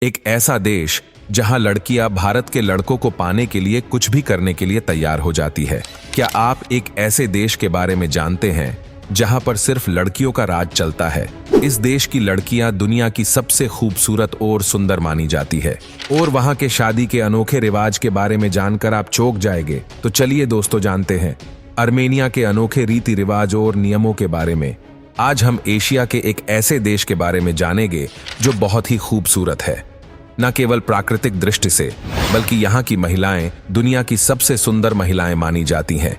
एक ऐसा देश जहां लड़कियां भारत के लड़कों को पाने के लिए कुछ भी करने के लिए तैयार हो जाती है। क्या आप एक ऐसे देश के बारे में जानते हैं जहां पर सिर्फ लड़कियों का राज चलता है? इस देश की लड़कियां दुनिया की सबसे खूबसूरत और सुंदर मानी जाती है और वहां के शादी के अनोखे रिवाज के बारे में जानकर आप चौंक जाएंगे। तो चलिए दोस्तों, जानते हैं आर्मेनिया के अनोखे रीति रिवाज और नियमों के बारे में। आज हम एशिया के एक ऐसे देश के बारे में जानेंगे जो बहुत ही खूबसूरत है, न केवल प्राकृतिक दृष्टि से बल्कि यहाँ की महिलाएं दुनिया की सबसे सुंदर महिलाएं मानी जाती हैं।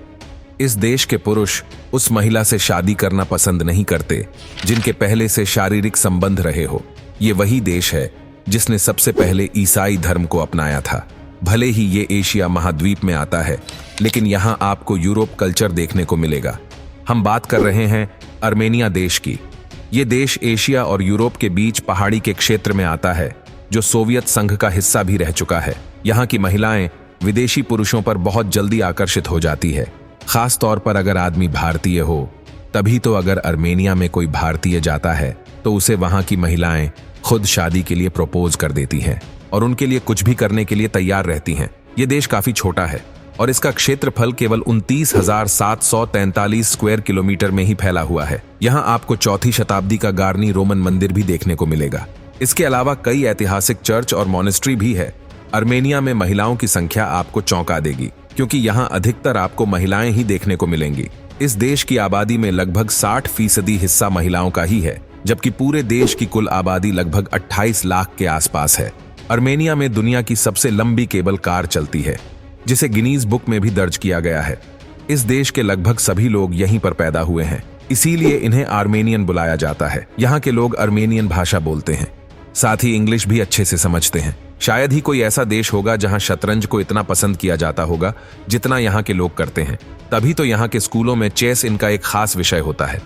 इस देश के पुरुष उस महिला से शादी करना पसंद नहीं करते जिनके पहले से शारीरिक संबंध रहे हो। ये वही देश है जिसने सबसे पहले ईसाई धर्म को अपनाया था। भले ही ये एशिया महाद्वीप में आता है, लेकिन यहाँ आपको यूरोप कल्चर देखने को मिलेगा। हम बात कर रहे हैं आर्मेनिया देश की। ये देश एशिया और यूरोप के बीच पहाड़ी के क्षेत्र में आता है, जो सोवियत संघ का हिस्सा भी रह चुका है। यहाँ की महिलाएं विदेशी पुरुषों पर बहुत जल्दी आकर्षित हो जाती है, खास तौर पर अगर आदमी भारतीय हो। तभी तो अगर आर्मेनिया में कोई भारतीय जाता है तो उसे वहाँ की महिलाएं खुद शादी के लिए प्रपोज कर देती हैं और उनके लिए कुछ भी करने के लिए तैयार रहती हैं। ये देश काफी छोटा है और इसका क्षेत्रफल केवल 29,743 स्क्वायर किलोमीटर में ही फैला हुआ है। यहाँ आपको 4वीं शताब्दी का गार्नी रोमन मंदिर भी देखने को मिलेगा। इसके अलावा कई ऐतिहासिक चर्च और मॉनेस्ट्री भी है। आर्मेनिया में महिलाओं की संख्या आपको चौंका देगी, क्योंकि यहाँ अधिकतर आपको महिलाएं ही देखने को मिलेंगी। इस देश की आबादी में लगभग 60% हिस्सा महिलाओं का ही है, जबकि पूरे देश की कुल आबादी लगभग 28 लाख के आसपास है। आर्मेनिया में दुनिया की सबसे लंबी केबल कार चलती है, जिसे गिनीज बुक में भी दर्ज किया गया है। इस देश के लगभग सभी लोग यहीं पर पैदा हुए हैं, इसीलिए इन्हें आर्मेनियन बुलाया जाता है। यहाँ के लोग आर्मेनियन भाषा बोलते हैं, साथ ही इंग्लिश भी अच्छे से समझते हैं। शायद ही कोई ऐसा देश होगा जहां शतरंज को इतना पसंद किया जाता होगा जितना यहाँ के लोग करते हैं। तभी तो यहाँ के स्कूलों में चेस इनका एक खास विषय होता है,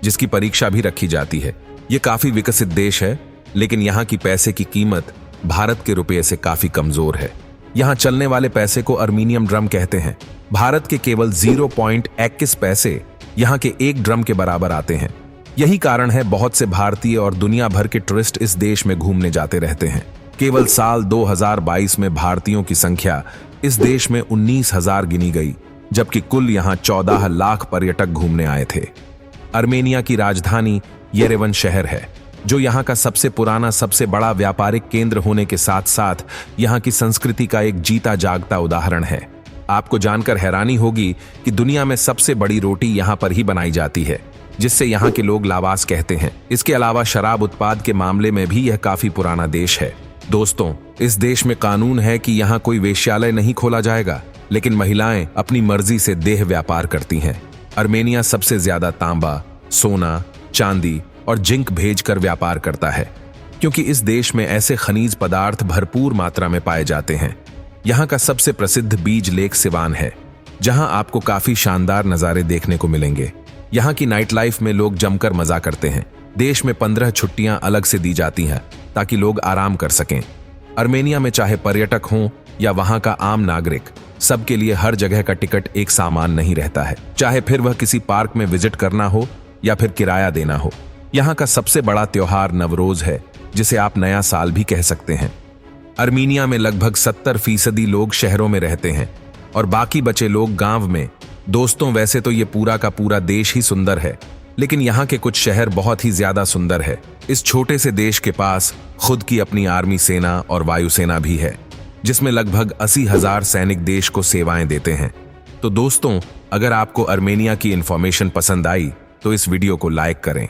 जिसकी परीक्षा भी रखी जाती है। ये काफी विकसित देश है, लेकिन यहाँ की पैसे की कीमत भारत के रुपये से काफी कमजोर है। यहाँ चलने वाले पैसे को अर्मीनियम ड्रम कहते हैं। भारत के केवल 0.21 पैसे यहाँ के एक ड्रम के बराबर आते हैं। यही कारण है बहुत से भारतीय और दुनिया भर के टूरिस्ट इस देश में घूमने जाते रहते हैं। केवल साल 2022 में भारतीयों की संख्या इस देश में 19,000 गिनी गई, जबकि कुल यहाँ 14 लाख पर्यटक घूमने आए थे। आर्मेनिया की राजधानी येरेवन शहर है, जो यहाँ का सबसे पुराना, सबसे बड़ा व्यापारिक केंद्र होने के साथ साथ यहाँ की संस्कृति का एक जीता जागता उदाहरण है। आपको जानकर हैरानी होगी कि दुनिया में सबसे बड़ी रोटी यहाँ पर ही बनाई जाती है, जिससे यहाँ के लोग लावास कहते हैं। इसके अलावा शराब उत्पाद के मामले में भी यह काफी पुराना देश है। दोस्तों, इस देश में कानून है कि यहाँ कोई वेश्यालय नहीं खोला जाएगा, लेकिन महिलाएं अपनी मर्जी से देह व्यापार करती हैं। आर्मेनिया सबसे ज्यादा तांबा, सोना, चांदी और जिंक भेजकर व्यापार करता है, क्योंकि इस देश में ऐसे खनिज पदार्थ भरपूर मात्रा में पाए जाते हैं। यहाँ का सबसे प्रसिद्ध बीज लेक सिवान है, जहाँ आपको काफी शानदार नज़ारे देखने को मिलेंगे। यहाँ की नाइट लाइफ में लोग जमकर मजा करते हैं। देश में 15 छुट्टियां अलग से दी जाती हैं ताकि लोग आराम कर सकें। आर्मेनिया में चाहे पर्यटक हों या वहाँ का आम नागरिक, सबके लिए हर जगह का टिकट एक सामान नहीं रहता है, चाहे फिर वह किसी पार्क में विजिट करना हो या फिर किराया देना हो। यहाँ का सबसे बड़ा त्योहार नवरोज है, जिसे आप नया साल भी कह सकते हैं। आर्मेनिया में लगभग 70% लोग शहरों में रहते हैं और बाकी बचे लोग गांव में। दोस्तों, वैसे तो ये पूरा का पूरा देश ही सुंदर है, लेकिन यहाँ के कुछ शहर बहुत ही ज्यादा सुंदर है। इस छोटे से देश के पास खुद की अपनी आर्मी सेना और वायुसेना भी है, जिसमें लगभग 80,000 सैनिक देश को सेवाएं देते हैं। तो दोस्तों, अगर आपको आर्मेनिया की इंफॉर्मेशन पसंद आई तो इस वीडियो को लाइक करें